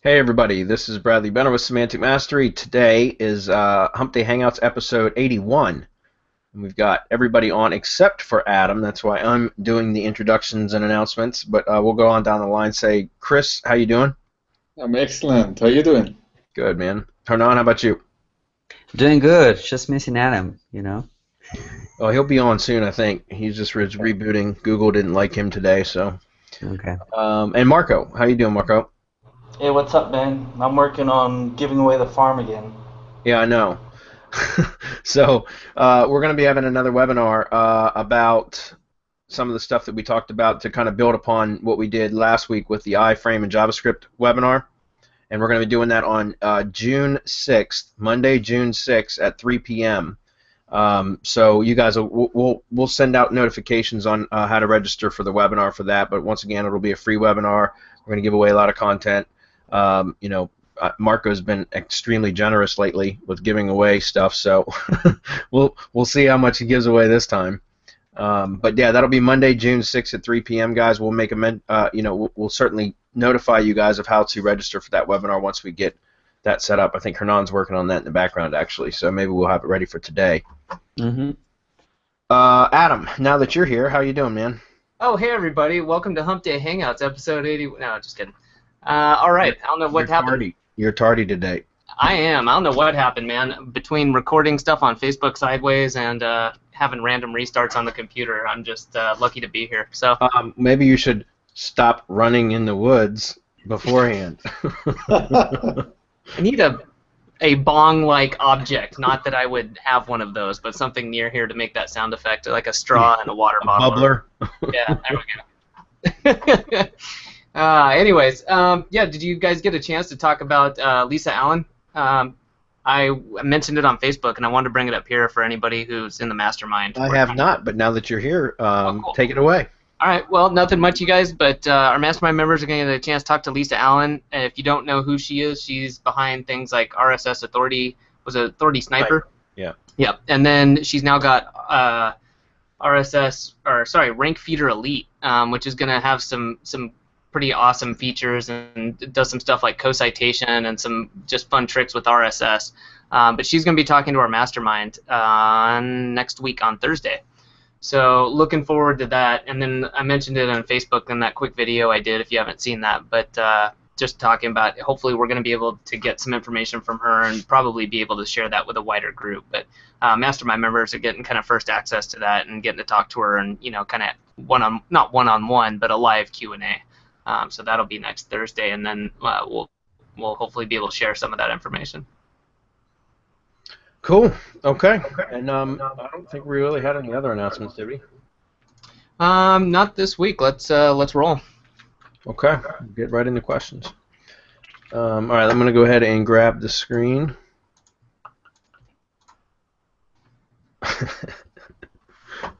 Hey everybody, this is Bradley Benner with Semantic Mastery. Today is Hump Day Hangouts episode 81. And we've got everybody on except for Adam. That's why I'm doing the introductions and announcements. But we'll go on down the line. Say, Chris, how you doing? I'm excellent. How you doing? Good, man. Hernan, how about you? Doing good. Just missing Adam. Oh, he'll be on soon, I think. He's just rebooting. Google didn't like him today, so. Okay. And Marco, how you doing, Marco? Hey, what's up, man? I'm working on giving away the farm again. Yeah, I know. So we're going to be having another webinar about some of the stuff that we talked about to kind of build upon what we did last week with the iframe and JavaScript webinar. And we're going to be doing that on June 6th, Monday, June 6th at 3 p.m. So you guys, we'll send out notifications on how to register for the webinar for that. But once again, it'll be a free webinar. We're going to give away a lot of content. Marco's been extremely generous lately with giving away stuff, so we'll see how much he gives away this time. But yeah, that'll be Monday, June 6th at 3 p.m. Guys, we'll make we'll certainly notify you guys of how to register for that webinar once we get that set up. I think Hernan's working on that in the background actually, so maybe we'll have it ready for today. Mm-hmm. Adam, now that you're here, how you doing, man? Oh, hey everybody! Welcome to Hump Day Hangouts, episode 80. No, just kidding. All right, I don't know what happened. You're tardy today. I am. I don't know what happened, man. Between recording stuff on Facebook sideways and having random restarts on the computer, I'm just lucky to be here. So maybe you should stop running in the woods beforehand. I need a bong-like object. Not that I would have one of those, but something near here to make that sound effect, like a straw and a water bottle. Bubbler. Yeah, there we go. Anyways, yeah, did you guys get a chance to talk about Lisa Allen? I mentioned it on Facebook, and I wanted to bring it up here for anybody who's in the mastermind. I have not, but now that you're here, cool. Take it away. All right, well, nothing much, you guys, but our mastermind members are going to get a chance to talk to Lisa Allen. If you don't know who she is, she's behind things like RSS Authority, was it Authority Sniper? Yeah. Yep, and then she's now got Rank Feeder Elite, which is going to have some pretty awesome features and does some stuff like co-citation and some just fun tricks with RSS. But she's going to be talking to our mastermind next week on Thursday. So looking forward to that. And then I mentioned it on Facebook in that quick video I did if you haven't seen that. But just talking about hopefully we're going to be able to get some information from her and probably be able to share that with a wider group. But mastermind members are getting kind of first access to that and getting to talk to her and kind of not one-on-one, but a live Q&A. So that'll be next Thursday, and then we'll hopefully be able to share some of that information. Cool. Okay. And I don't think we really had any other announcements, did we? Not this week. Let's roll. Okay. Get right into questions. All right. I'm going to go ahead and grab the screen.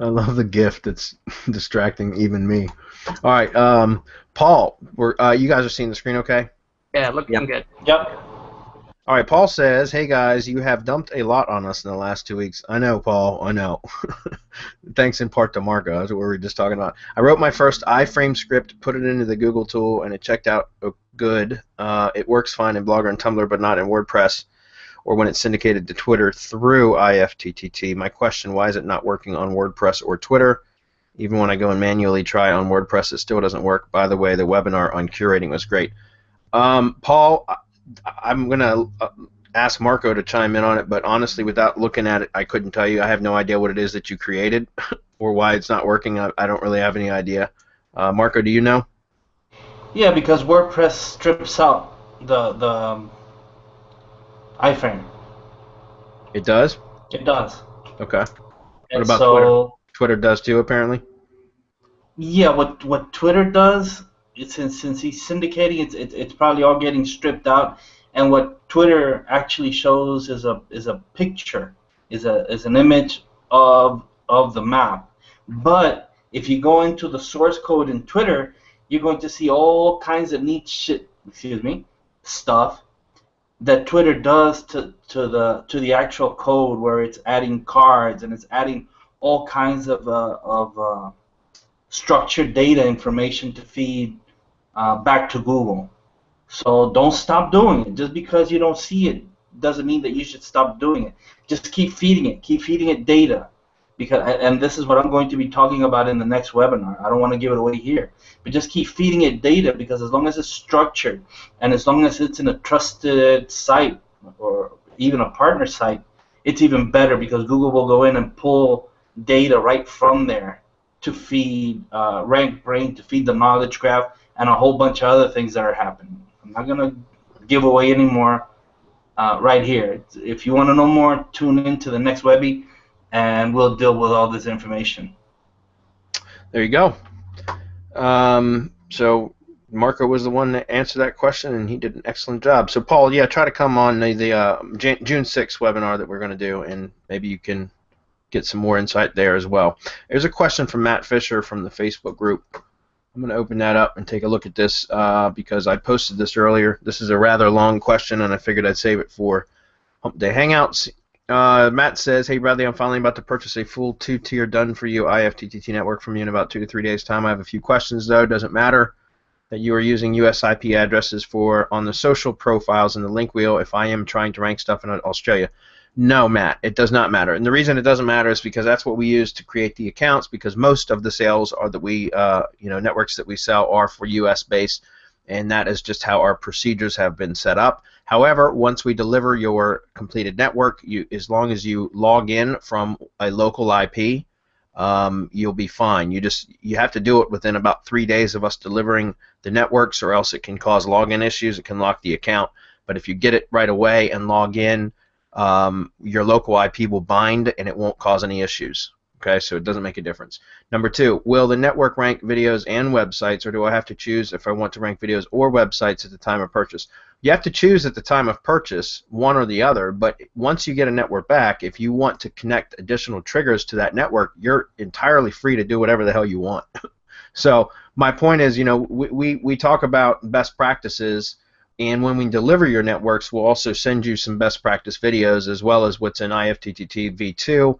I love the GIF that's distracting even me. All right, Paul, you guys are seeing the screen okay? Yeah, looking good. Yep. All right, Paul says, hey guys, you have dumped a lot on us in the last 2 weeks. I know, Paul, I know. Thanks in part to Marco, that's what we were just talking about. I wrote my first iframe script, put it into the Google tool, and it checked out good. It works fine in Blogger and Tumblr, but not in WordPress or when it's syndicated to Twitter through IFTTT. My question, why is it not working on WordPress or Twitter? Even when I go and manually try on WordPress, it still doesn't work. By the way, the webinar on curating was great. Paul, I'm going to ask Marco to chime in on it, but honestly, without looking at it, I couldn't tell you. I have no idea what it is that you created or why it's not working. I don't really have any idea. Marco, do you know? Yeah, because WordPress strips out the iframe. It does? It does. Okay. And What about so, Twitter? Twitter does too, apparently? yeah, what Twitter does, since he's syndicating, it's probably all getting stripped out. And what Twitter actually shows is a picture, is an image of the map. But if you go into the source code in Twitter, you're going to see all kinds of neat stuff that Twitter does to the actual code, where it's adding cards and it's adding all kinds of structured data information to feed back to Google. So don't stop doing it. Just because you don't see it doesn't mean that you should stop doing it. Just keep feeding it. Keep feeding it data. And this is what I'm going to be talking about in the next webinar. I don't want to give it away here. But just keep feeding it data, because as long as it's structured and as long as it's in a trusted site or even a partner site, it's even better, because Google will go in and pull data right from there to feed Rank Brain, to feed the knowledge graph, and a whole bunch of other things that are happening. I'm not going to give away any more right here. If you want to know more, tune into the next Webby, and we'll deal with all this information. There you go. So Marco was the one that answered that question, and he did an excellent job. So Paul, yeah, try to come on the June 6th webinar that we're going to do, and maybe you can get some more insight there as well. There's a question from Matt Fisher from the Facebook group. I'm going to open that up and take a look at this because I posted this earlier. This is a rather long question, and I figured I'd save it for Hump Day Hangouts. Matt says, hey Bradley, I'm finally about to purchase a full 2-tier done-for-you IFTTT network from you in about 2 to 3 days' time. I have a few questions, though. Does it matter that you are using US IP addresses on the social profiles in the link wheel if I am trying to rank stuff in Australia? No, Matt, it does not matter. And the reason it doesn't matter is because that's what we use to create the accounts, because most of the sales are that we, networks that we sell are for US based, and that is just how our procedures have been set up. However, once we deliver your completed network, as long as you log in from a local IP, you'll be fine. You have to do it within about 3 days of us delivering the networks, or else it can cause login issues. It can lock the account. But if you get it right away and log in, your local IP will bind and it won't cause any issues. Okay, so it doesn't make a difference. Number 2, will the network rank videos and websites, or do I have to choose if I want to rank videos or websites at the time of purchase? You have to choose at the time of purchase, one or the other, but once you get a network back, if you want to connect additional triggers to that network, you're entirely free to do whatever the hell you want. So my point is, we talk about best practices, and when we deliver your networks, we'll also send you some best practice videos as well as what's in IFTTT v2.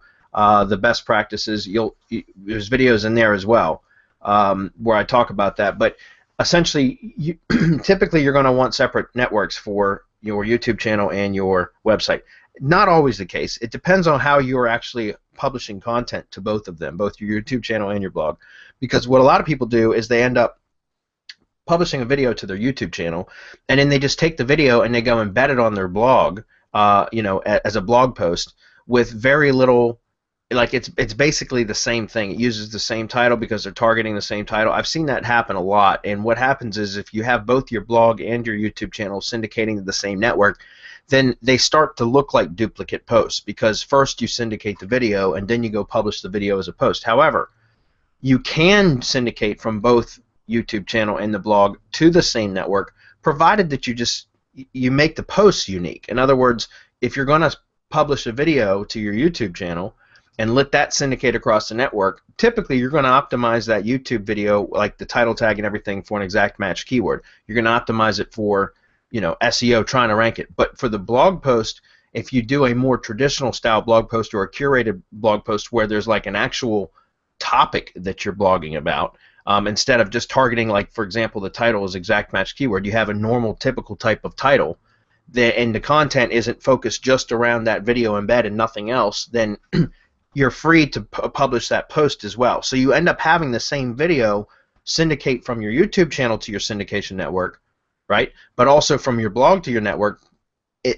The best practices, there's videos in there as well where I talk about that. But essentially, typically you're going to want separate networks for your YouTube channel and your website. Not always the case. It depends on how you're actually publishing content to both of them, both your YouTube channel and your blog. Because what a lot of people do is they end up publishing a video to their YouTube channel, and then they just take the video and they go embed it on their blog, as a blog post with very little. Like it's basically the same thing. It uses the same title because they're targeting the same title. I've seen that happen a lot, and what happens is if you have both your blog and your YouTube channel syndicating to the same network, then they start to look like duplicate posts, because first you syndicate the video and then you go publish the video as a post. However, you can syndicate from both YouTube channel and the blog to the same network, provided that you make the posts unique. In other words, if you're going to publish a video to your YouTube channel and let that syndicate across the network, typically you're going to optimize that YouTube video, like the title tag and everything, for an exact match keyword. You're going to optimize it for, SEO, trying to rank it. But for the blog post, if you do a more traditional style blog post or a curated blog post where there's like an actual topic that you're blogging about, instead of just targeting, like for example, the title is exact match keyword, you have a normal typical type of title, and the content isn't focused just around that video embed and nothing else, then you're free to publish that post as well. So you end up having the same video syndicate from your YouTube channel to your syndication network, right? But also from your blog to your network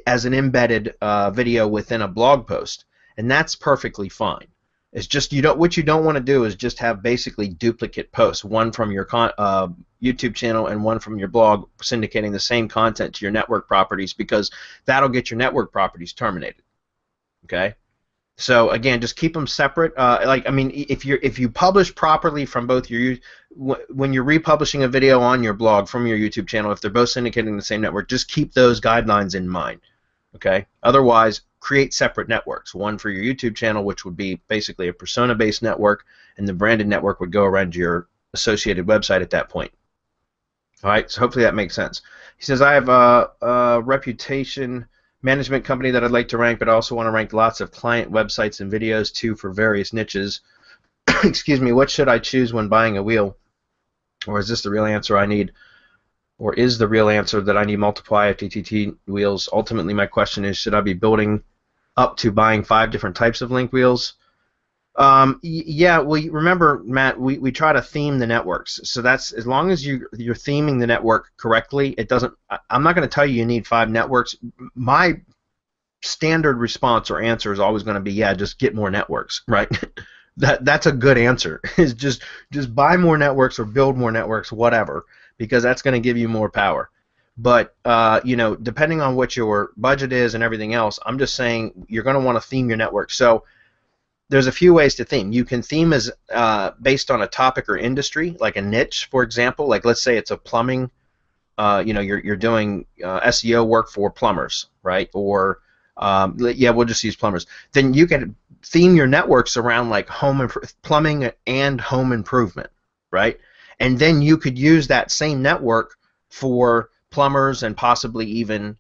as an embedded video within a blog post, and that's perfectly fine. It's just what you don't want to do is just have basically duplicate posts, one from your YouTube channel and one from your blog, syndicating the same content to your network properties, because that'll get your network properties terminated. Okay. So again, just keep them separate. If you publish properly from both when you're republishing a video on your blog from your YouTube channel, if they're both syndicating the same network, just keep those guidelines in mind. Okay. Otherwise, create separate networks. One for your YouTube channel, which would be basically a persona-based network, and the branded network would go around your associated website at that point. All right. So hopefully that makes sense. He says, I have a reputation management company that I'd like to rank, but I also want to rank lots of client websites and videos too for various niches. Excuse me, what should I choose when buying a wheel? Or is this the real answer I need? or is the real answer that I need multiple IFTTT wheels? Ultimately, my question is, should I be building up to buying 5 different types of link wheels? Yeah, well, remember, Matt, we try to theme the networks. So that's, as long as you're theming the network correctly, it doesn't, I'm not going to tell you need 5 networks. My standard response or answer is always going to be, yeah, just get more networks, right? That's a good answer, is just buy more networks or build more networks, whatever, because that's going to give you more power. But you know, depending on what your budget is and everything else, I'm just saying you're going to want to theme your network. So there's a few ways to theme. You can theme as based on a topic or industry, like a niche, for example. Like, let's say it's a plumbing. You know, you're doing SEO work for plumbers, right? Or yeah, we'll just use plumbers. Then you can theme your networks around like plumbing and home improvement, right? And then you could use that same network for plumbers and possibly even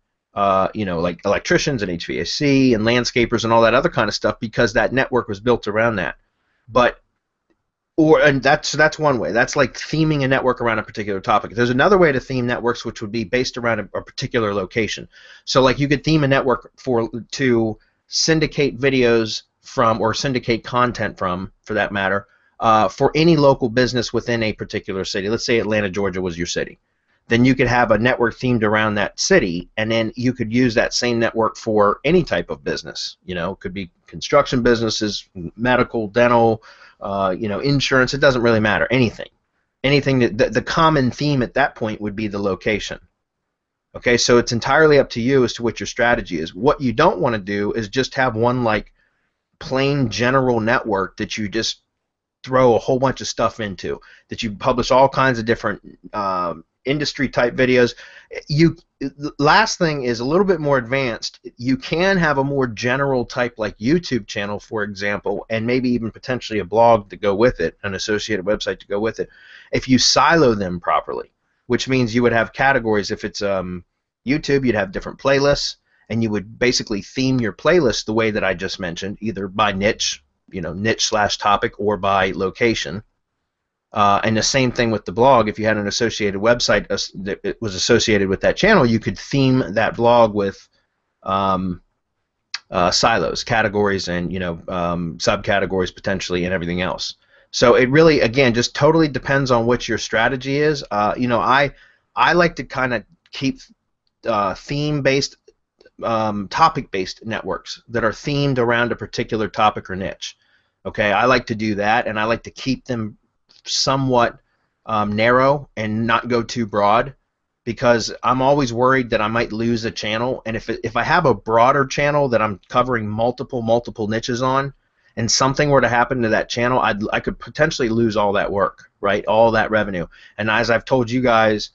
you know, like electricians and HVAC and landscapers and all that other kind of stuff, because that network was built around that. But and that's one way. That's like theming a network around a particular topic. There's another way to theme networks, which would be based around a particular location. So like you could theme a network to syndicate videos from, or syndicate content from, for that matter, for any local business within a particular city. Let's say Atlanta, Georgia was your city. Then you could have a network themed around that city, and then you could use that same network for any type of business. You know, it could be construction businesses, medical, dental, you know, insurance. It doesn't really matter. Anything that the common theme at that point would be the location. Okay, so it's entirely up to you as to what your strategy is. What you don't want to do is just have one like plain general network that you just throw a whole bunch of stuff into, that you publish all kinds of different industry type videos. The last thing is a little bit more advanced. You can have a more general type like YouTube channel, for example, and maybe even potentially a blog to go with it, an associated website to go with it, if you silo them properly, which means you would have categories. If it's YouTube, you'd have different playlists, and you would basically theme your playlist the way that I just mentioned, either by niche, you know, niche/topic, or by location. And the same thing with the blog. If you had an associated website that it was associated with that channel, you could theme that blog with silos, categories, and, you know, subcategories potentially, and everything else. So it really, again, just totally depends on what your strategy is. You know, I like to kind of keep theme-based, topic-based networks that are themed around a particular topic or niche. Okay, I like to do that, and I like to keep them somewhat narrow and not go too broad, because I'm always worried that I might lose a channel. And if I have a broader channel that I'm covering multiple niches on, and something were to happen to that channel, I could potentially lose all that work, right? All that revenue. And as I've told you guys,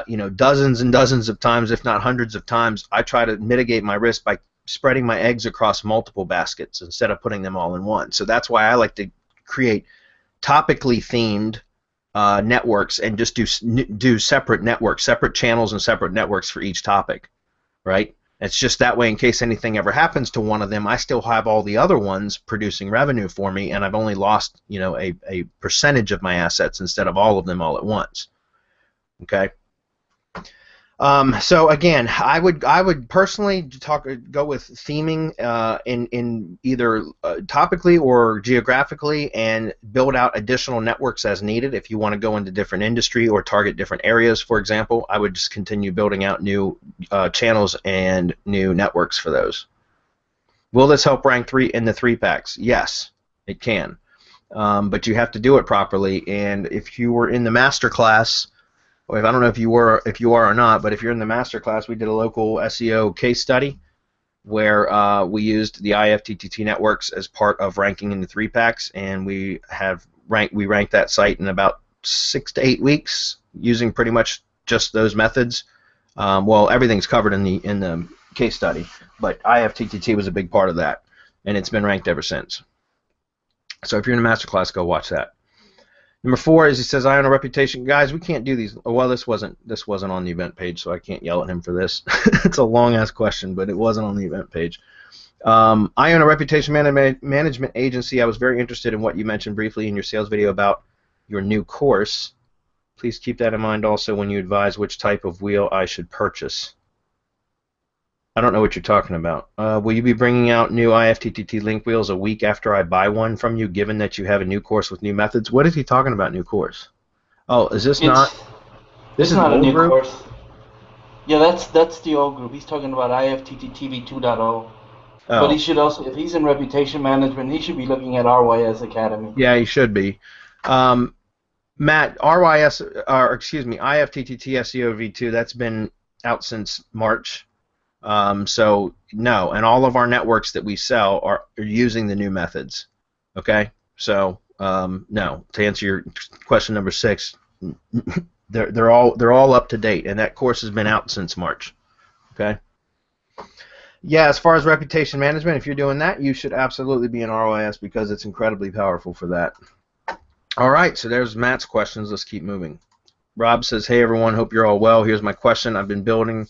you know, dozens and dozens of times, if not hundreds of times, I try to mitigate my risk by spreading my eggs across multiple baskets instead of putting them all in one. So that's why I like to create topically themed networks, and just do separate networks, separate channels, and separate networks for each topic, right? It's just that way, in case anything ever happens to one of them, I still have all the other ones producing revenue for me, and I've only lost, you know, a percentage of my assets instead of all of them all at once. Okay. So again, I would personally go with theming in either topically or geographically, and build out additional networks as needed. If you want to go into different industry or target different areas, for example, I would just continue building out new channels and new networks for those. Will this help rank in the 3-packs? Yes, it can, but you have to do it properly. And if you were in the MasterClass, I don't know if you are or not, but if you're in the MasterClass, we did a local SEO case study where we used the IFTTT networks as part of ranking in the 3-packs, and we ranked that site in about 6 to 8 weeks using pretty much just those methods. Well, everything's covered in the case study, but IFTTT was a big part of that, and it's been ranked ever since. So if you're in the MasterClass, go watch that. Number 4 is, he says, I own a reputation. Guys, we can't do these. Well, this wasn't on the event page, so I can't yell at him for this. It's a long-ass question, but it wasn't on the event page. I own a reputation management agency. I was very interested in what you mentioned briefly in your sales video about your new course. Please keep that in mind also when you advise which type of wheel I should purchase. I don't know what you're talking about. Will you be bringing out new IFTTT link wheels a week after I buy one from you, given that you have a new course with new methods? What is he talking about, new course? Oh, is this not? This It's is not the a old new group? course. Yeah, that's the old group. He's talking about IFTTT 2.0. But he Oh, should also, if he's in reputation management, he should be looking at RYS Academy. yeah, he should be. Matt, IFTTT SEO V2, that's been out since March. So no, and all of our networks that we sell are using the new methods. Okay, so no. To answer your question number 6, they're all up to date, and that course has been out since March. Okay. Yeah, as far as reputation management, if you're doing that, you should absolutely be in ROIS because it's incredibly powerful for that. All right, so there's Matt's questions. Let's keep moving. Rob says, hey everyone, hope you're all well. Here's my question. I've been building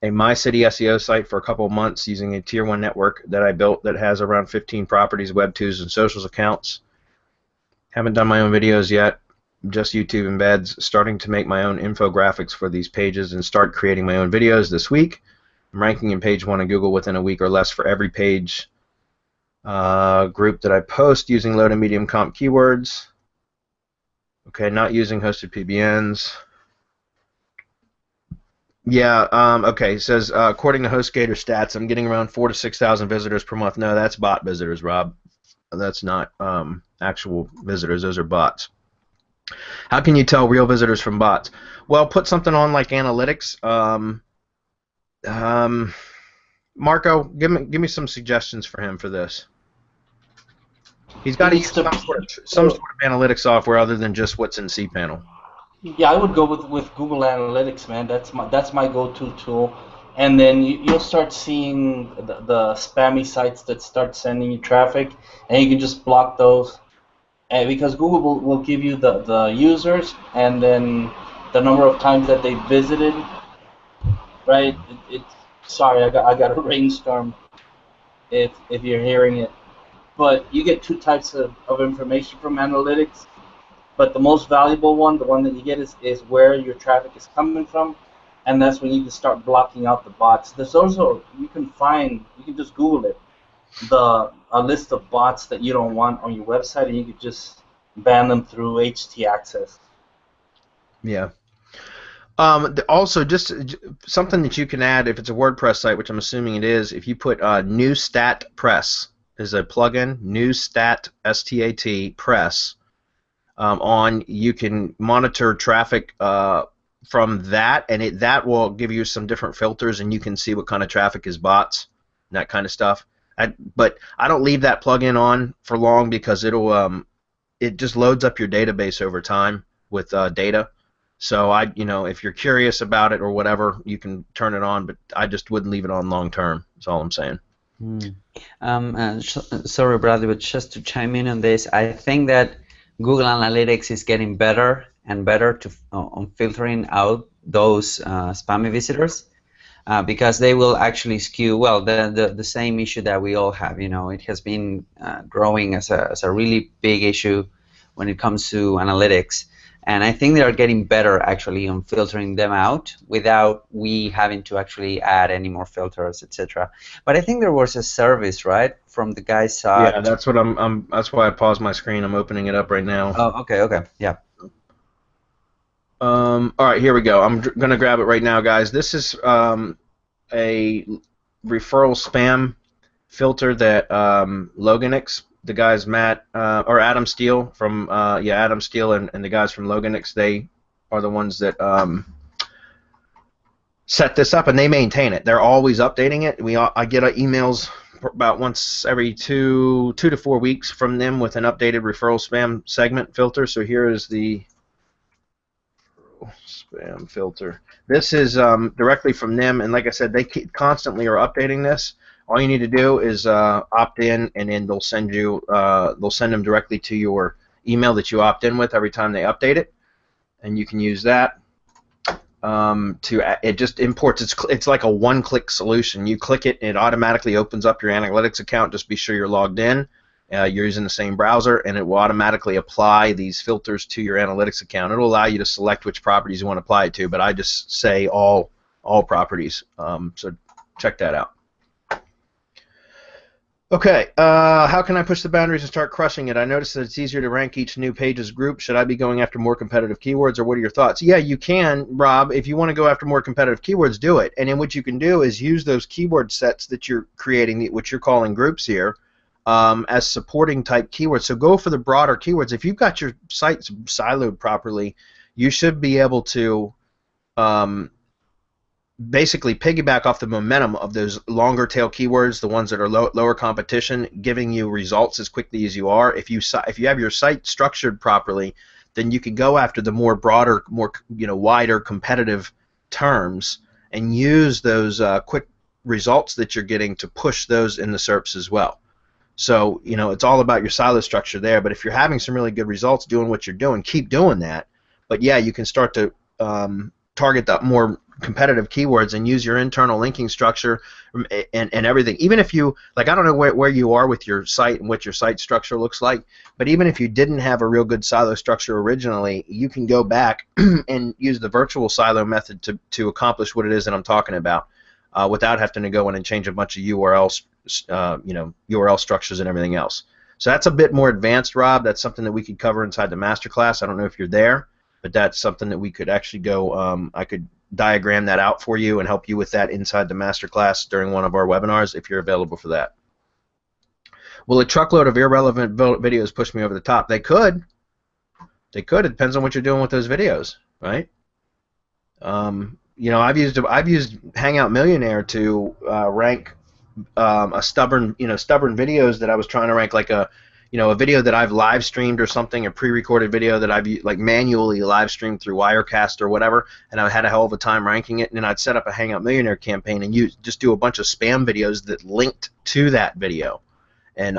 a MyCitySEO site for a couple of months using a tier 1 network that I built that has around 15 properties, web 2s, and socials accounts. Haven't done my own videos yet, just YouTube embeds. Starting to make my own infographics for these pages and start creating my own videos this week. I'm ranking in page 1 of Google within a week or less for every page group that I post using low to medium comp keywords. Okay, not using hosted PBNs. Yeah, okay, it says, according to HostGator stats, I'm getting around 4,000 to 6,000 visitors per month. No, that's bot visitors, Rob. That's not actual visitors. Those are bots. How can you tell real visitors from bots? Well, put something on like analytics. Marco, give me some suggestions for him for this. He's got to use some sort of analytics software other than just what's in cPanel. Yeah, I would go with Google Analytics, man. That's my go-to tool. And then you'll start seeing the spammy sites that start sending you traffic, and you can just block those. And because Google will give you the users and then the number of times that they visited. Right? Sorry, I got a rainstorm. If you're hearing it, but you get 2 types of information from analytics. But the most valuable one, the one that you get is where your traffic is coming from, and that's when you can start blocking out the bots. There's also, you can just Google it, a list of bots that you don't want on your website, and you could just ban them through HT access. Yeah. Also, just something that you can add if it's a WordPress site, which I'm assuming it is, if you put newstat press is a plugin, newstat STAT press on, you can monitor traffic from that, and that will give you some different filters, and you can see what kind of traffic is bots and that kind of stuff. But I don't leave that plugin on for long because it just loads up your database over time with data. So if you're curious about it or whatever, you can turn it on, but I just wouldn't leave it on long term. That's all I'm saying. Sorry, Bradley, but just to chime in on this, I think that Google Analytics is getting better and better on filtering out those spammy visitors because they will actually skew, well, the same issue that we all have. It has been growing as a really big issue when it comes to analytics. And I think they are getting better actually on filtering them out without we having to actually add any more filters, etc. But I think there was a service, right, from the guy's side. Yeah, that's what that's why I paused my screen. I'm opening it up right now. Oh, okay, yeah. All right, here we go. I'm gonna grab it right now, guys. This is a referral spam filter that Loganix, the guys or Adam Steele from Adam Steele and the guys from Loganix, they are the ones that set this up, and they maintain it. They're always updating it. I get emails about once every 2 to 4 weeks from them with an updated referral spam segment filter. So here is the spam filter. This is directly from them, and like I said, they constantly are updating this. All you need to do is opt in, and then they'll send them directly to your email that you opt in with every time they update it, and you can use that. It just imports. It's like a one-click solution. You click it, and it automatically opens up your analytics account. Just be sure you're logged in, You're using the same browser, and it will automatically apply these filters to your analytics account. It'll allow you to select which properties you want to apply it to, but I just say all properties. So check that out. Okay, how can I push the boundaries and start crushing it? I noticed that it's easier to rank each new page's group. Should I be going after more competitive keywords, or what are your thoughts? Yeah, you can, Rob. If you want to go after more competitive keywords, do it. And then what you can do is use those keyword sets that you're creating, which you're calling groups here, as supporting type keywords. So go for the broader keywords. If you've got your sites siloed properly, you should be able to basically piggyback off the momentum of those longer tail keywords, the ones that are lower competition, giving you results as quickly as you are. If you have your site structured properly, then you can go after the more broader, more wider competitive terms and use those quick results that you're getting to push those in the SERPs as well. So it's all about your silo structure there. But if you're having some really good results doing what you're doing, keep doing that. But yeah, you can start to target the more competitive keywords and use your internal linking structure and everything. Even if you, I don't know where you are with your site and what your site structure looks like, but even if you didn't have a real good silo structure originally, you can go back and use the virtual silo method to accomplish what it is that I'm talking about without having to go in and change a bunch of URLs, URL structures and everything else. So that's a bit more advanced, Rob. That's something that we could cover inside the masterclass. I don't know if you're there, but that's something that we could actually go, I could diagram that out for you and help you with that inside the masterclass during one of our webinars if you're available for that. Will a truckload of irrelevant videos push me over the top? They could. They could. It depends on what you're doing with those videos, right? I've used Hangout Millionaire to rank a stubborn videos that I was trying to rank, like a video that I've live streamed or something, a pre-recorded video that I've manually live streamed through Wirecast or whatever, and I had a hell of a time ranking it. And then I'd set up a Hangout Millionaire campaign and just do a bunch of spam videos that linked to that video, and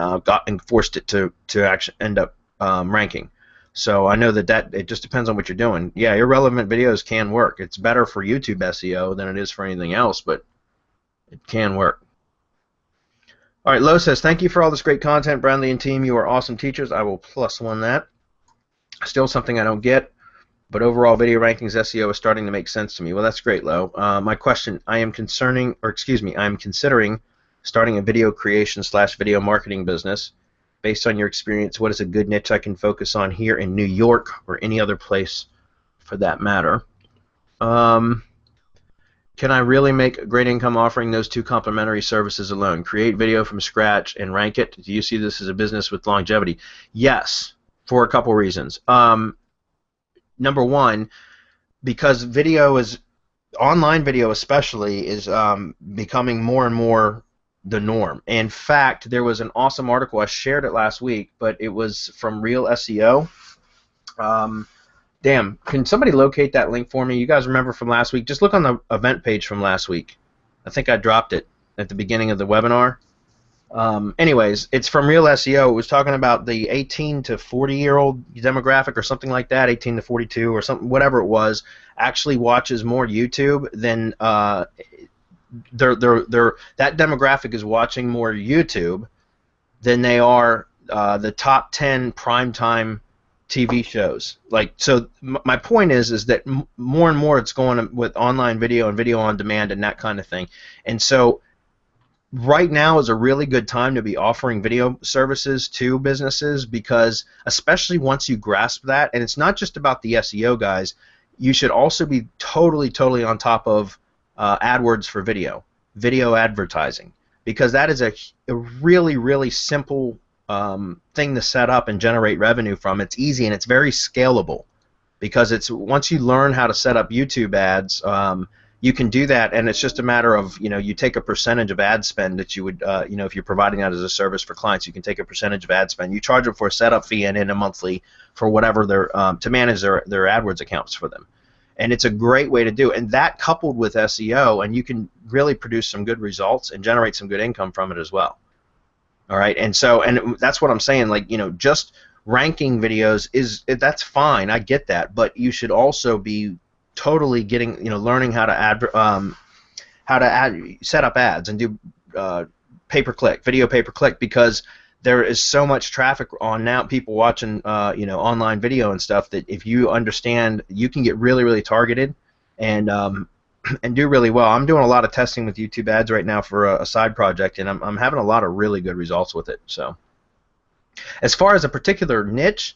forced it to actually end up ranking. So I know that it just depends on what you're doing. Yeah, irrelevant videos can work. It's better for YouTube SEO than it is for anything else, but it can work. All right, Lo says, thank you for all this great content, Bradley and team. You are awesome teachers. I will +1 that. Still something I don't get, but overall video rankings SEO is starting to make sense to me. Well, that's great, Lo. My question, I am considering starting a video creation / video marketing business. Based on your experience, what is a good niche I can focus on here in New York or any other place for that matter? Can I really make a great income offering those two complementary services alone? Create video from scratch and rank it? Do you see this as a business with longevity? Yes, for a couple reasons. Number one, because online video especially is becoming more and more the norm. In fact, there was an awesome article, I shared it last week, but it was from Real SEO. Damn, can somebody locate that link for me? You guys remember from last week? Just look on the event page from last week. I think I dropped it at the beginning of the webinar. Anyways, it's from Real SEO. It was talking about the 18 to 40-year-old demographic or something like that, 18 to 42 or something, whatever it was, actually watches more YouTube than that demographic is watching more YouTube than they are the top 10 primetime TV shows. So my point is that more and more it's going with online video and video on demand and that kind of thing. And so right now is a really good time to be offering video services to businesses, because especially once you grasp that, and it's not just about the SEO guys, you should also be totally on top of AdWords for video advertising, because that is a really simple thing to set up and generate revenue from. It's easy and it's very scalable, because once you learn how to set up YouTube ads, you can do that, and it's just a matter of, you take a percentage of ad spend that you would, if you're providing that as a service for clients, you can take a percentage of ad spend. You charge them for a setup fee and in a monthly for whatever to manage their AdWords accounts for them. And it's a great way to do it. And that coupled with SEO, and you can really produce some good results and generate some good income from it as well. All right, and that's what I'm saying. Just ranking videos that's fine. I get that, but you should also be totally learning how to set up ads and do video pay-per-click, because there is so much traffic on now, people watching online video and stuff, that if you understand, you can get really, really targeted and and do really well. I'm doing a lot of testing with YouTube ads right now for a side project, and I'm having a lot of really good results with it. So as far as a particular niche,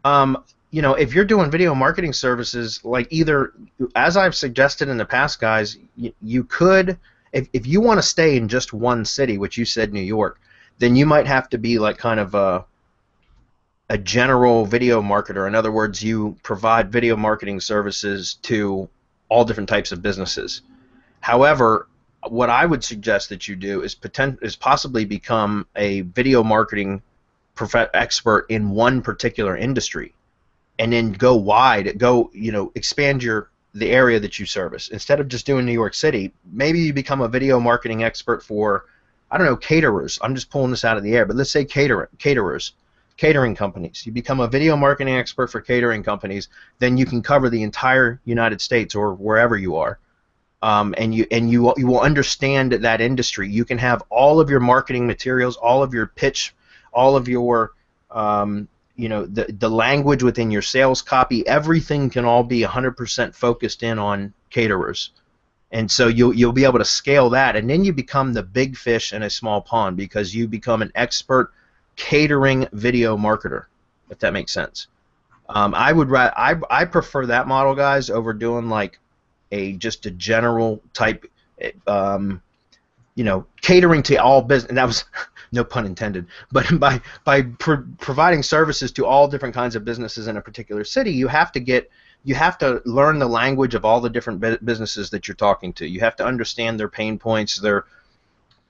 if you're doing video marketing services, like either, as I've suggested in the past, guys, you could, if you want to stay in just one city, which you said New York, then you might have to be like kind of a general video marketer. In other words, you provide video marketing services to all different types of businesses. However, what I would suggest that you do is possibly become a video marketing expert in one particular industry, and then go wide, expand the area that you service. Instead of just doing New York City, maybe you become a video marketing expert for, I don't know, caterers. I'm just pulling this out of the air, but let's say caterers, catering companies. You become a video marketing expert for catering companies, then you can cover the entire United States or wherever you are, and you will understand that industry. You can have all of your marketing materials, all of your pitch, all of your the language within your sales copy, everything can all be 100% focused in on caterers. And so you'll be able to scale that, and then you become the big fish in a small pond, because you become an expert catering video marketer, if that makes sense. I prefer that model, guys, over doing like just a general type, catering to all business. And that was no pun intended, but by providing services to all different kinds of businesses in a particular city, you have to learn the language of all the different businesses that you're talking to. You have to understand their pain points, their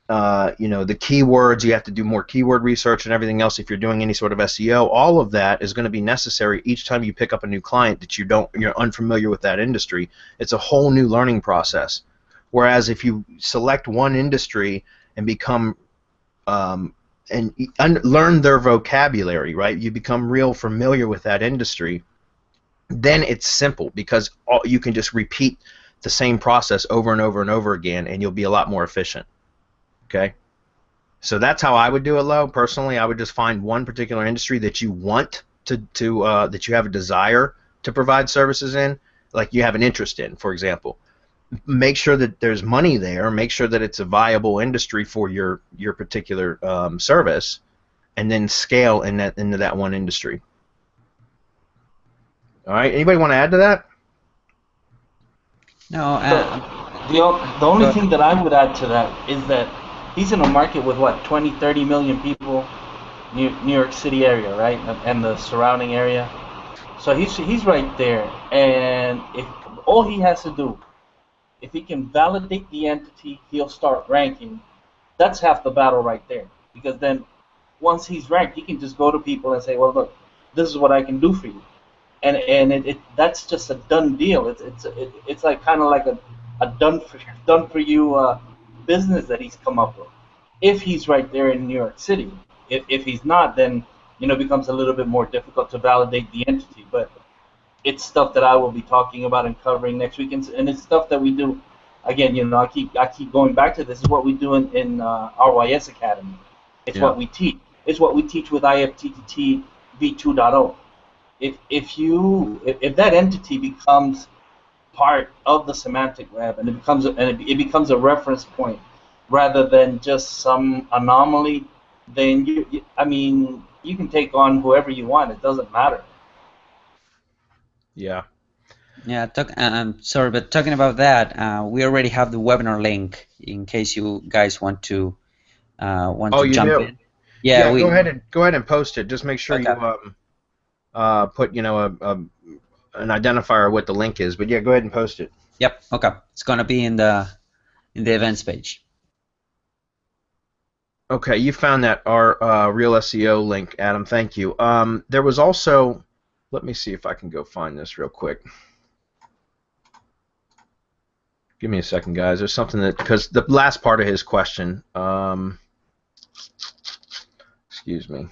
the keywords. You have to do more keyword research and everything else. If you're doing any sort of SEO, all of that is going to be necessary each time you pick up a new client that you're unfamiliar with that industry. It's a whole new learning process. Whereas if you select one industry and become learn their vocabulary, right? You become real familiar with that industry. Then it's simple, because you can just repeat the same process over and over and over again, and you'll be a lot more efficient. Okay? So that's how I would do it, Lo. Personally, I would just find one particular industry that you want that you have a desire to provide services in, like you have an interest in, for example. Make sure that there's money there. Make sure that it's a viable industry for your particular service, and then scale into that one industry. All right. Anybody want to add to that? No. The only thing that I would add to that is that he's in a market with what, 20, 30 million people, New York City area, right, and the surrounding area. So he's right there, and if all he has to do, if he can validate the entity, he'll start ranking. That's half the battle right there. Because then, once he's ranked, he can just go to people and say, "Well, look, this is what I can do for you," and that's just a done deal. It's like kind of like a done for you business that he's come up with. If he's right there in New York City, if he's not, then it becomes a little bit more difficult to validate the entity. But it's stuff that I will be talking about and covering next week, and it's stuff that we do. Again, I keep going back to this. Is what we do in RYS Academy. It's what we teach. It's what we teach with IFTTT v2.0. If that entity becomes part of the semantic web, and it becomes a reference point rather than just some anomaly, then you can take on whoever you want. It doesn't matter. Yeah. Yeah. Sorry, but talking about that, we already have the webinar link in case you guys want to jump in. Yeah. Go ahead and post it. Just make sure you put an identifier what the link is. But yeah, go ahead and post it. Yep. Okay. It's gonna be in the events page. Okay, you found that our Real SEO link, Adam. Thank you. There was also, let me see if I can go find this real quick. Give me a second, guys. There's something because the last part of his question, excuse me.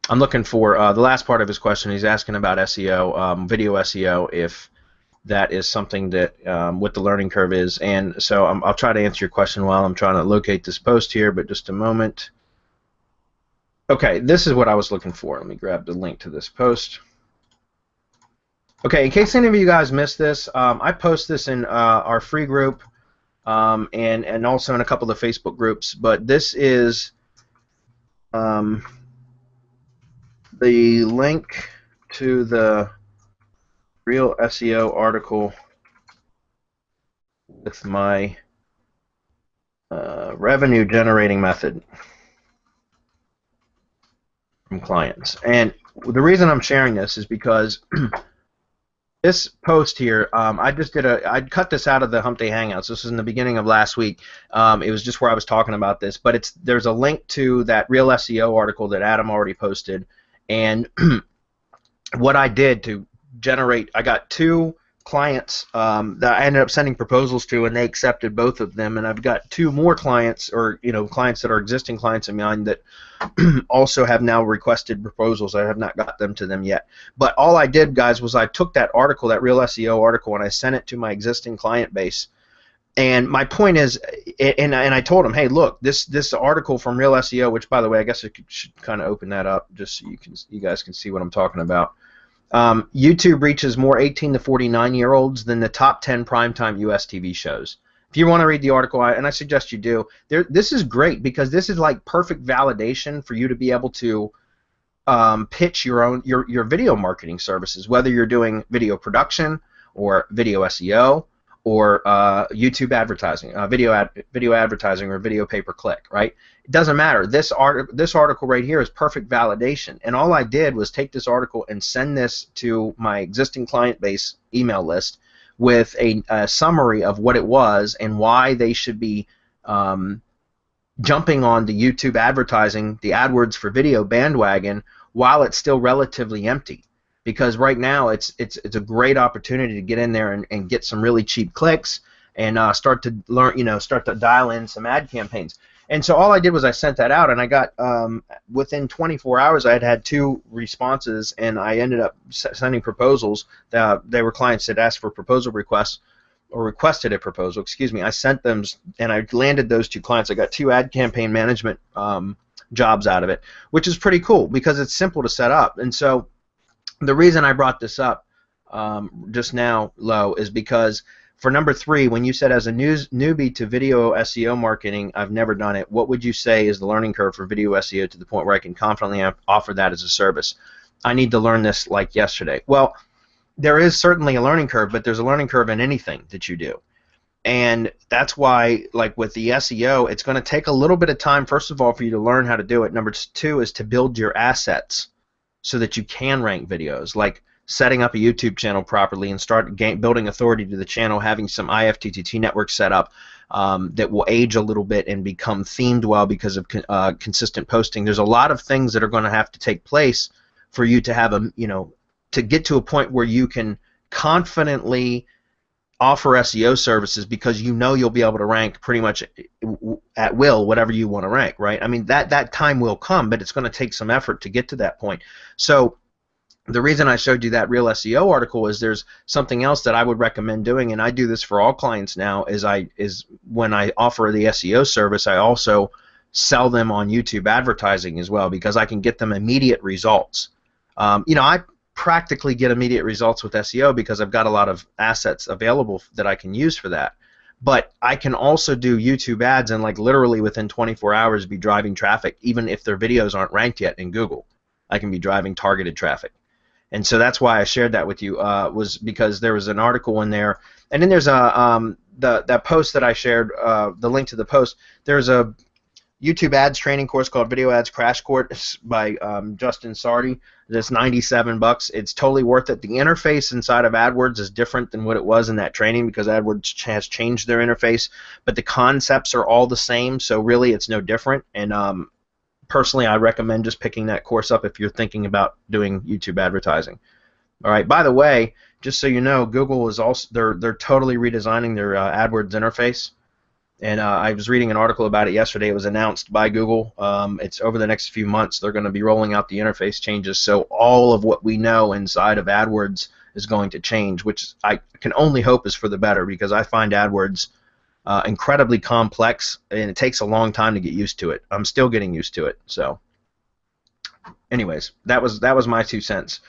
I'm looking for the last part of his question. He's asking about SEO, video SEO, if that is something that what the learning curve is. And so I'll try to answer your question while I'm trying to locate this post here, but just a moment. Okay, this is what I was looking for. Let me grab the link to this post. Okay, in case any of you guys missed this, I post this in our free group and also in a couple of the Facebook groups, but this is the link to the real SEO article with my revenue generating method from clients. And the reason I'm sharing this is because this post here, I cut this out of the Hump Day Hangouts. This was in the beginning of last week. It was just where I was talking about this, but there's a link to that real SEO article that Adam already posted, and what I did to generate, I got 2 clients that I ended up sending proposals to, and they accepted both of them, and I've got 2 more clients, or clients that are existing clients of mine that also have now requested proposals. I have not got them to them yet. But all I did, guys, was I took that article, that real SEO article, and I sent it to my existing client base. And my point is, and I told them, hey, look, this article from Real SEO, which, by the way, I guess I should kind of open that up just so you guys can see what I'm talking about. YouTube reaches more 18 to 49-year-olds than the top 10 primetime U.S. TV shows. If you want to read the article, and I suggest you do, this is great because this is like perfect validation for you to be able to pitch your video marketing services, whether you're doing video production or video SEO or YouTube advertising, video advertising or video pay-per-click, right? It doesn't matter. This article right here is perfect validation, and all I did was take this article and send this to my existing client base email list with a summary of what it was and why they should be jumping on the YouTube advertising, the AdWords for video bandwagon, while it's still relatively empty. Because right now it's a great opportunity to get in there and get some really cheap clicks and start to learn, start to dial in some ad campaigns. And so all I did was I sent that out, and I got within 24 hours I had 2 responses, and I ended up sending proposals. They were clients that asked for proposal requests or requested a proposal. Excuse me. I sent them, and I landed those 2 clients. I got 2 ad campaign management jobs out of it, which is pretty cool because it's simple to set up. And so the reason I brought this up just now, Lo, is because for number 3, when you said as a newbie to video SEO marketing, I've never done it, what would you say is the learning curve for video SEO to the point where I can confidently offer that as a service? I need to learn this like yesterday. Well, there is certainly a learning curve, but there's a learning curve in anything that you do. And that's why, like with the SEO, it's going to take a little bit of time, first of all, for you to learn how to do it. Number 2 is to build your assets so that you can rank videos, like setting up a YouTube channel properly and start building authority to the channel, having some IFTTT network set up that will age a little bit and become themed well because of consistent posting. There's a lot of things that are going to have to take place for you to have to get to a point where you can confidently offer SEO services because you'll be able to rank pretty much at will whatever you want to rank, right? I mean, that time will come, but it's going to take some effort to get to that point. So the reason I showed you that real SEO article is there's something else that I would recommend doing, and I do this for all clients now, is when I offer the SEO service, I also sell them on YouTube advertising as well because I can get them immediate results. I practically get immediate results with SEO because I've got a lot of assets available that I can use for that. But I can also do YouTube ads and like literally within 24 hours be driving traffic, even if their videos aren't ranked yet in Google. I can be driving targeted traffic. And so that's why I shared that with you, was because there was an article in there, and then there's that post that I shared, the link to the post. There's a YouTube ads training course called Video Ads Crash Course by Justin Sardi. That's $97. It's totally worth it. The interface inside of AdWords is different than what it was in that training because AdWords has changed their interface, but the concepts are all the same, so really it's no different. And personally, I recommend just picking that course up if you're thinking about doing YouTube advertising. All right. By the way, just so you know, Google is also they're totally redesigning their AdWords interface. And I was reading an article about it yesterday. It was announced by Google. It's over the next few months they're going to be rolling out the interface changes. So all of what we know inside of AdWords is going to change, which I can only hope is for the better, because I find AdWords incredibly complex, and it takes a long time to get used to it. I'm still getting used to it. So anyways, that was my 2 cents.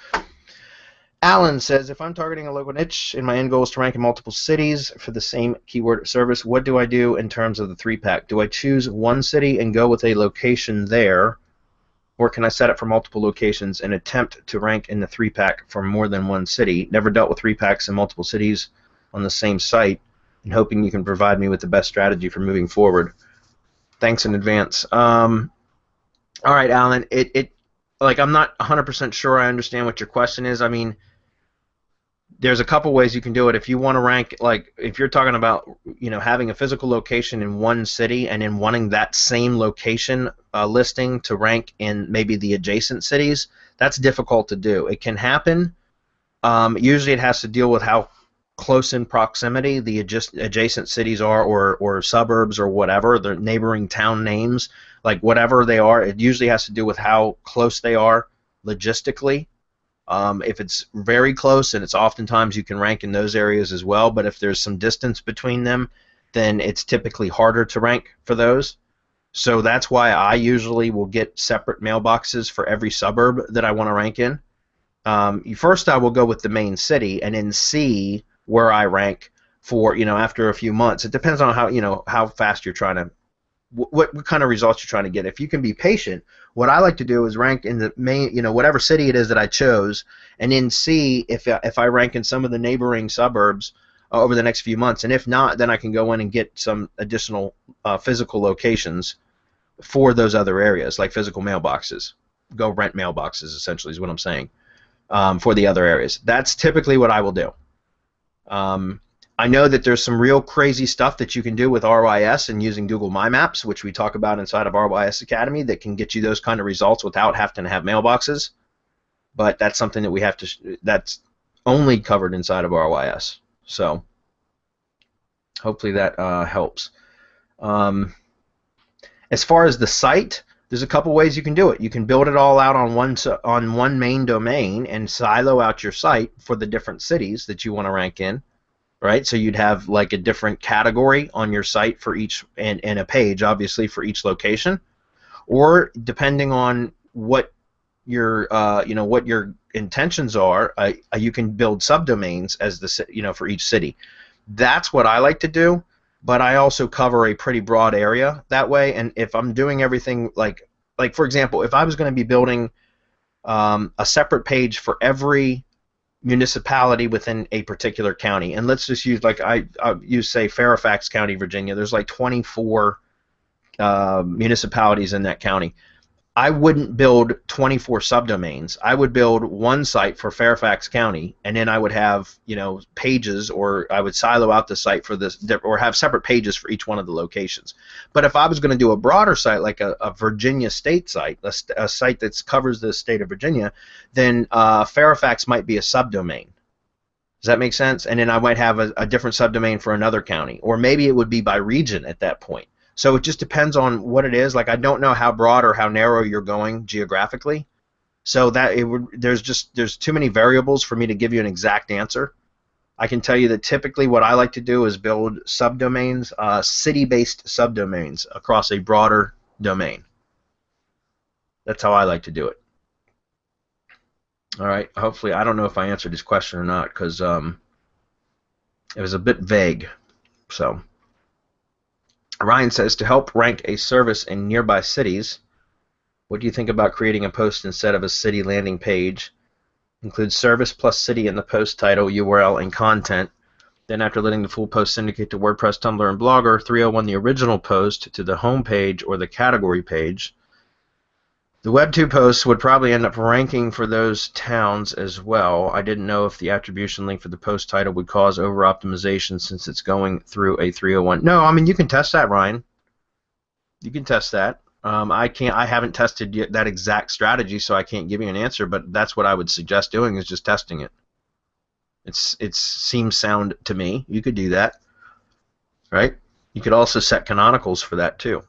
Alan says, if I'm targeting a local niche and my end goal is to rank in multiple cities for the same keyword service, what do I do in terms of the 3-pack? Do I choose one city and go with a location there, or can I set it for multiple locations and attempt to rank in the 3-pack for more than one city? Never dealt with 3-packs in multiple cities on the same site, and hoping you can provide me with the best strategy for moving forward. Thanks in advance. All right, Alan. Like, I'm not 100% sure I understand what your question is. I mean, there's a couple ways you can do it. If you want to rank, like, if you're talking about, you know, having a physical location in one city and then wanting that same location listing to rank in maybe the adjacent cities, that's difficult to do. It can happen. Usually it has to deal with how close in proximity the adjacent cities are, or suburbs, or whatever, the neighboring town names, like whatever they are. It usually has to do with how close they are logistically. If it's very close, and it's oftentimes you can rank in those areas as well, but if there's some distance between them, then it's typically harder to rank for those. So that's why I usually will get separate mailboxes for every suburb that I want to rank in. First I will go with the main city and then see where I rank for, you know, after a few months. It depends on how, you know, how fast you're trying to, what kind of results you're trying to get. If you can be patient, what I like to do is rank in the main, you know, whatever city it is that I chose, and then see if I rank in some of the neighboring suburbs over the next few months. And if not, then I can go in and get some additional physical locations for those other areas, like physical mailboxes. Go rent mailboxes, essentially, is what I'm saying, for the other areas. That's typically what I will do. I know that there's some real crazy stuff that you can do with RYS and using Google My Maps, which we talk about inside of RYS Academy, that can get you those kind of results without having to have mailboxes. But that's something that we have to, that's only covered inside of RYS. So hopefully that helps. As far as the site, there's a couple ways you can do it. You can build it all out on one main domain and silo out your site for the different cities that you want to rank in. Right, so you'd have like a different category on your site for each, and a page obviously for each location, or depending on what your you know, what your intentions are, you can build subdomains as the, you know, for each city. That's what I like to do, but I also cover a pretty broad area that way. And if I'm doing everything like for example, if I was going to be building a separate page for every municipality within a particular county, and let's just use, like, I'll use, say, Fairfax County, Virginia. There's like 24 municipalities in that county. I wouldn't build 24 subdomains. I would build one site for Fairfax County, and then I would have, you know, pages, or I would silo out the site for this, or have separate pages for each one of the locations. But if I was going to do a broader site, like a Virginia state site, a site that covers the state of Virginia, then Fairfax might be a subdomain. Does that make sense? And then I might have a different subdomain for another county, or maybe it would be by region at that point. So it just depends on what it is. Like, I don't know how broad or how narrow you're going geographically. So that there's too many variables for me to give you an exact answer. I can tell you that typically what I like to do is build subdomains, city-based subdomains across a broader domain. That's how I like to do it. All right. Hopefully, I don't know if I answered his question or not, because it was a bit vague. So Ryan says, to help rank a service in nearby cities, what do you think about creating a post instead of a city landing page? Include service plus city in the post title, URL, and content. Then after letting the full post syndicate to WordPress, Tumblr, and Blogger, 301 the original post to the home page or the category page. The Web 2 posts would probably end up ranking for those towns as well. I didn't know if the attribution link for the post title would cause over-optimization since it's going through a 301. No, I mean, you can test that, Ryan. You can test that. I haven't tested that exact strategy, so I can't give you an answer, but that's what I would suggest doing, is just testing it. It seems sound to me. You could do that, right? You could also set canonicals for that too.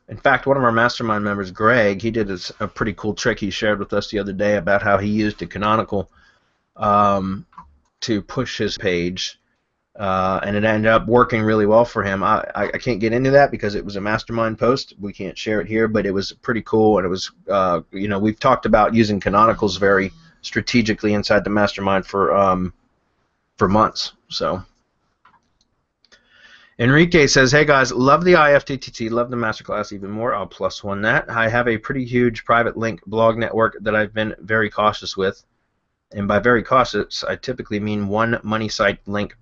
In fact, one of our mastermind members, Greg, he did a pretty cool trick he shared with us the other day about how he used a canonical to push his page, and it ended up working really well for him. I can't get into that because it was a mastermind post. We can't share it here, but it was pretty cool, and it was, you know, we've talked about using canonicals very strategically inside the mastermind for months. So Enrique says, hey guys, love the IFTTT, love the MasterClass even more. I'll +1 that. I have a pretty huge private link blog network that I've been very cautious with. And by very cautious, I typically mean one money site link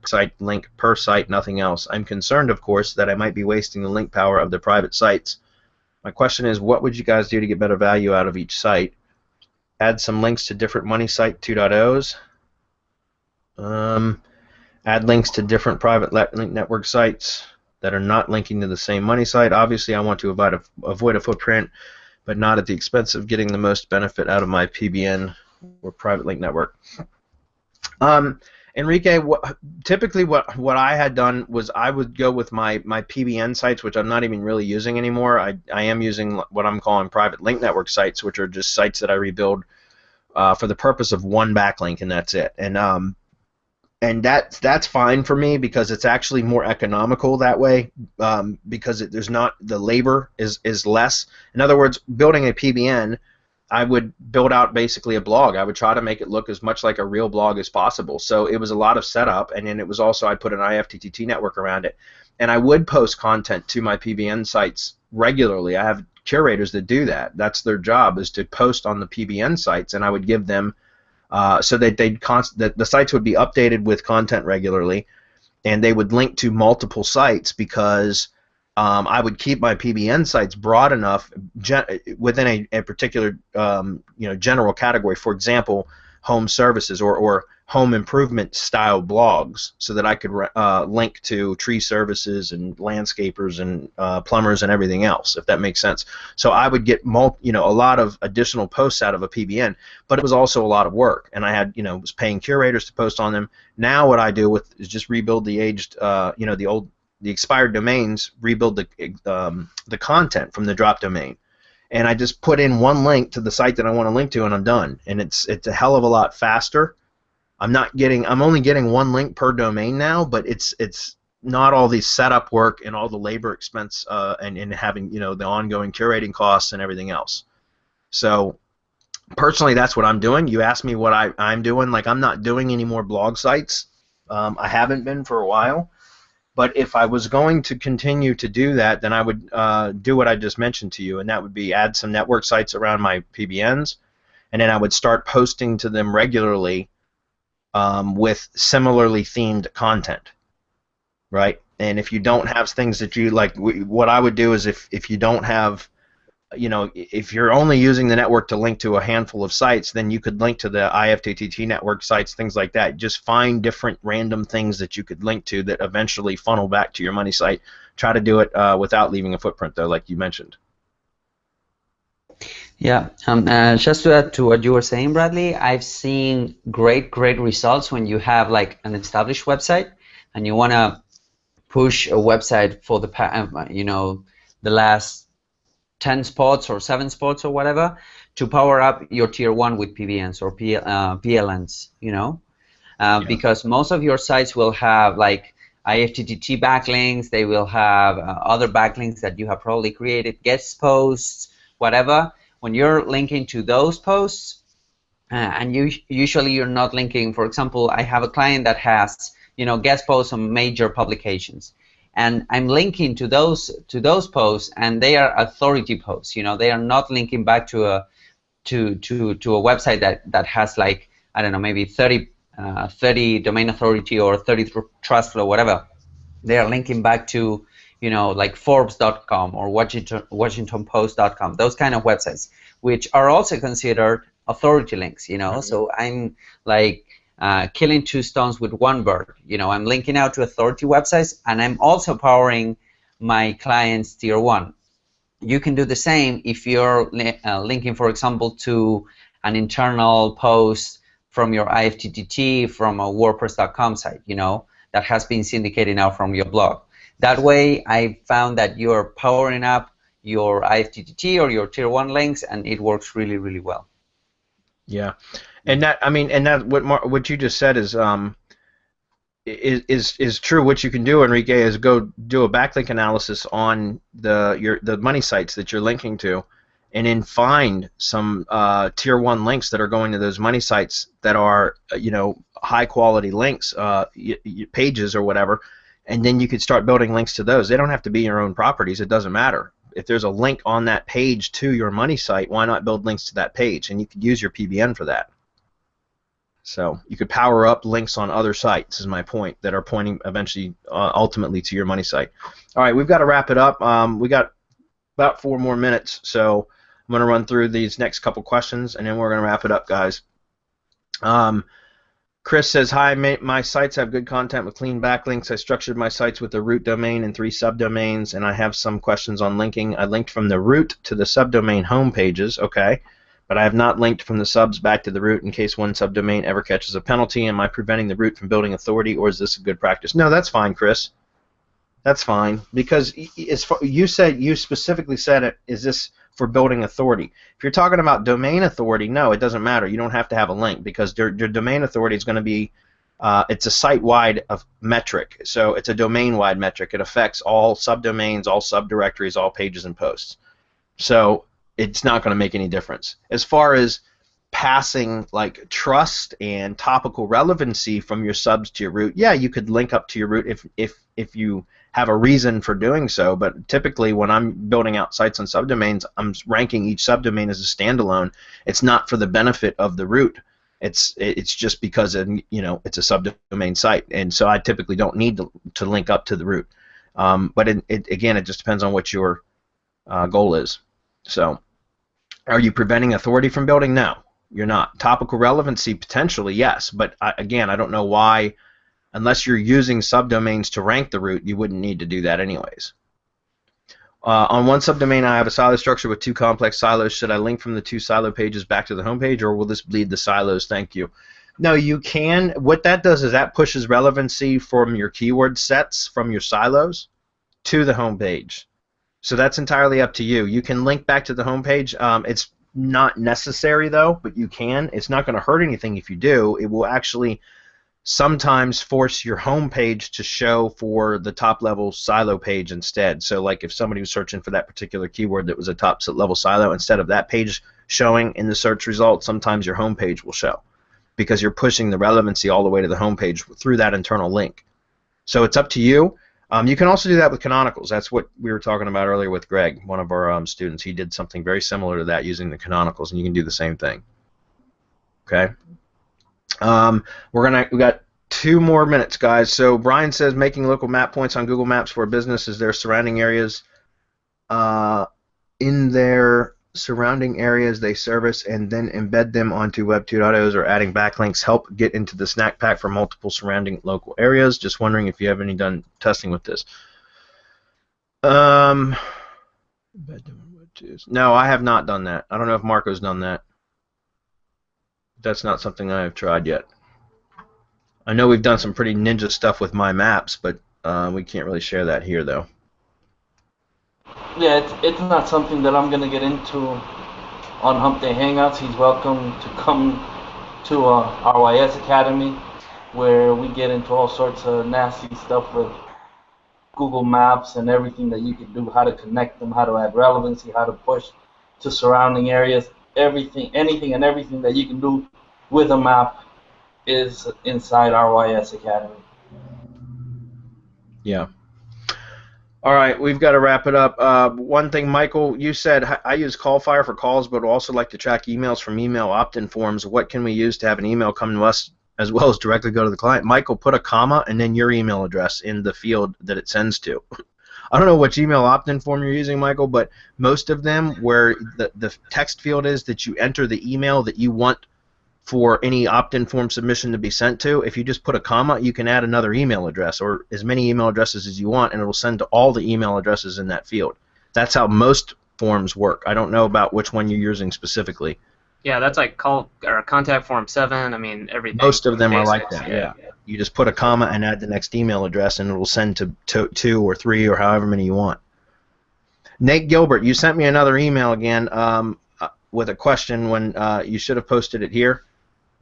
per site, nothing else. I'm concerned, of course, that I might be wasting the link power of the private sites. My question is, what would you guys do to get better value out of each site? Add some links to different money site 2.0s. Add links to different private link network sites that are not linking to the same money site. Obviously, I want to avoid a footprint, but not at the expense of getting the most benefit out of my PBN or private link network. Enrique, typically what I had done was I would go with my PBN sites, which I'm not even really using anymore. I am using what I'm calling private link network sites, which are just sites that I rebuild for the purpose of one backlink, and that's it. And that's fine for me because it's actually more economical that way, because there's not, the labor is less. In other words, building a PBN, I would build out basically a blog. I would try to make it look as much like a real blog as possible. So it was a lot of setup, and then it was also, I put an IFTTT network around it. And I would post content to my PBN sites regularly. I have curators that do that. That's their job, is to post on the PBN sites, and I would give them so that the sites would be updated with content regularly, and they would link to multiple sites, because I would keep my PBN sites broad enough within a particular general category. For example, home services or home improvement style blogs, so that I could link to tree services and landscapers and plumbers and everything else, if that makes sense. So I would get a lot of additional posts out of a PBN, but it was also a lot of work, and I had was paying curators to post on them. Now what I do is just rebuild the aged the expired domains, rebuild the content from the drop domain, and I just put in one link to the site that I want to link to, and I'm done. And it's a hell of a lot faster. I'm only getting one link per domain now, but it's not all the setup work and all the labor expense and having the ongoing curating costs and everything else. So personally, that's what I'm doing. You asked me what I'm doing. Like, I'm not doing any more blog sites. I haven't been for a while. But if I was going to continue to do that, then I would do what I just mentioned to you, and that would be add some network sites around my PBNs, and then I would start posting to them regularly with similarly themed content, right? And if you don't have things that you like, what I would do is if you don't have, if you're only using the network to link to a handful of sites, then you could link to the IFTTT network sites, things like that. Just find different random things that you could link to that eventually funnel back to your money site. Try to do it without leaving a footprint, though, like you mentioned. Yeah, just to add to what you were saying, Bradley, I've seen great results when you have like an established website and you want to push a website for the the last 10 spots or 7 spots or whatever, to power up your tier 1 with PBNs or PLNs, because most of your sites will have like IFTTT backlinks, they will have other backlinks that you have probably created, guest posts, whatever. When you're linking to those posts, and usually you're not linking, for example, I have a client that has guest posts on major publications, and I'm linking to those posts, and they are authority posts. They are not linking back to a website that has like, I don't know, maybe 30 domain authority or 30 trust flow, whatever. They are linking back to like Forbes.com or WashingtonPost.com, those kind of websites, which are also considered authority links. So I'm like killing 2 stones with one bird. I'm linking out to authority websites, and I'm also powering my clients tier 1. You can do the same if you're linking, for example, to an internal post from your IFTTT from a WordPress.com site, that has been syndicated now from your blog. That way, I found that you're powering up your IFTTT or your tier 1 links, and it works really well. Yeah, And that, I mean, and that what you just said is true. What you can do, Enrique, is go do a backlink analysis on the money sites that you're linking to, and then find some tier 1 links that are going to those money sites that are high quality links, pages or whatever, and then you could start building links to those. They don't have to be your own properties. It doesn't matter. If there's a link on that page to your money site, why not build links to that page? And you could use your PBN for that. So you could power up links on other sites, is my point, that are pointing eventually, ultimately, to your money site. All right, we've got to wrap it up. We got about 4 more minutes, so I'm going to run through these next couple questions, and then we're going to wrap it up, guys. Chris says, hi, my sites have good content with clean backlinks. I structured my sites with a root domain and 3 subdomains, and I have some questions on linking. I linked from the root to the subdomain home pages, okay, but I have not linked from the subs back to the root in case one subdomain ever catches a penalty. Am I preventing the root from building authority, or is this a good practice? No, that's fine, Chris. That's fine, because you specifically said it, is this for building authority? If you're talking about domain authority, no, it doesn't matter. You don't have to have a link, because your domain authority is going to be, it's a site-wide metric, so it's a domain-wide metric. It affects all subdomains, all subdirectories, all pages and posts. So it's not going to make any difference. As far as passing like trust and topical relevancy from your subs to your root, yeah, you could link up to your root if you have a reason for doing so, but typically when I'm building out sites on subdomains, I'm ranking each subdomain as a standalone. It's not for the benefit of the root. It's just because it's a subdomain site, and so I typically don't need to link up to the root. But again, it just depends on what your goal is. So, are you preventing authority from building? No, you're not. Topical relevancy, potentially, yes, but again, I don't know why. Unless you're using subdomains to rank the root, you wouldn't need to do that anyways. On one subdomain, I have a silo structure with 2 complex silos. Should I link from the 2 silo pages back to the home page, or will this bleed the silos? Thank you. No, you can. What that does is that pushes relevancy from your keyword sets from your silos to the home page. So that's entirely up to you. You can link back to the home page. It's not necessary, though, but you can. It's not going to hurt anything if you do. It will actually sometimes force your home page to show for the top level silo page instead. So like if somebody was searching for that particular keyword that was a top level silo, instead of that page showing in the search results, sometimes your home page will show, because you're pushing the relevancy all the way to the home page through that internal link. So it's up to you. You can also do that with canonicals. That's what we were talking about earlier with Greg, one of our students. He did something very similar to that using the canonicals, and you can do the same thing. Okay. We got 2 more minutes, guys. So Brian says, making local map points on Google Maps for a business, is there surrounding areas in their surrounding areas they service, and then embed them onto Web 2.0s, or adding backlinks help get into the snack pack for multiple surrounding local areas? Just wondering if you have any done testing with this. No, I have not done that. I don't know if Marco's done that. That's not something I have tried yet. I know we've done some pretty ninja stuff with My Maps, but we can't really share that here, though. Yeah, it's not something that I'm going to get into on Hump Day Hangouts. He's welcome to come to RYS Academy, where we get into all sorts of nasty stuff with Google Maps and everything that you can do, how to connect them, how to add relevancy, how to push to surrounding areas. Anything and everything that you can do with a map is inside RYS Academy. Yeah. All right, we've got to wrap it up. One thing, Michael, you said, I use CallFire for calls, but would also like to track emails from email opt-in forms. What can we use to have an email come to us as well as directly go to the client? Michael, put a comma and then your email address in the field that it sends to. I don't know which email opt-in form you're using, Michael, but most of them where the text field is that you enter the email that you want for any opt-in form submission to be sent to, if you just put a comma, you can add another email address or as many email addresses as you want, and it will send to all the email addresses in that field. That's how most forms work. I don't know about which one you're using specifically. Yeah, that's like contact form 7. I mean, everything. Most of them are like that, yeah. You just put a comma and add the next email address, and it will send to 2 or 3 or however many you want. Nate Gilbert, you sent me another email again with a question when you should have posted it here.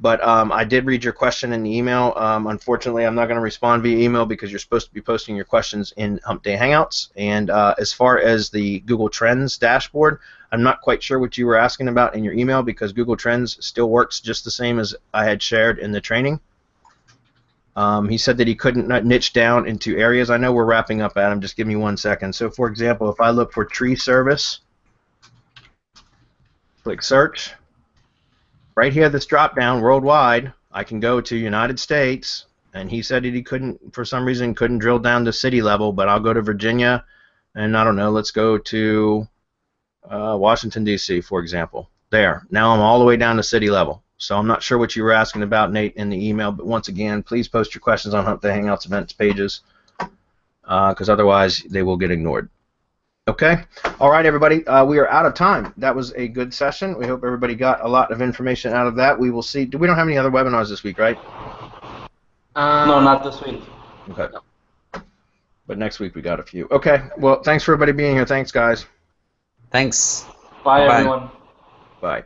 But I did read your question in the email. Unfortunately, I'm not going to respond via email because you're supposed to be posting your questions in Hump Day Hangouts. And as far as the Google Trends dashboard, I'm not quite sure what you were asking about in your email because Google Trends still works just the same as I had shared in the training. He said that he couldn't niche down into areas. I know we're wrapping up, Adam. Just give me 1 second. So, for example, if I look for tree service, click search. Right here, this drop down worldwide, I can go to United States, and he said that he couldn't, for some reason, couldn't drill down to city level, but I'll go to Virginia, and I don't know, let's go to Washington, D.C., for example. There. Now I'm all the way down to city level. So I'm not sure what you were asking about, Nate, in the email, but once again, please post your questions on Hump Day Hangouts events pages, because otherwise they will get ignored. Okay. All right, everybody. We are out of time. That was a good session. We hope everybody got a lot of information out of that. We will see. We don't have any other webinars this week, right? No, not this week. Okay. But next week we got a few. Okay. Well, thanks for everybody being here. Thanks, guys. Thanks. Bye, Bye-bye. everyone. Bye.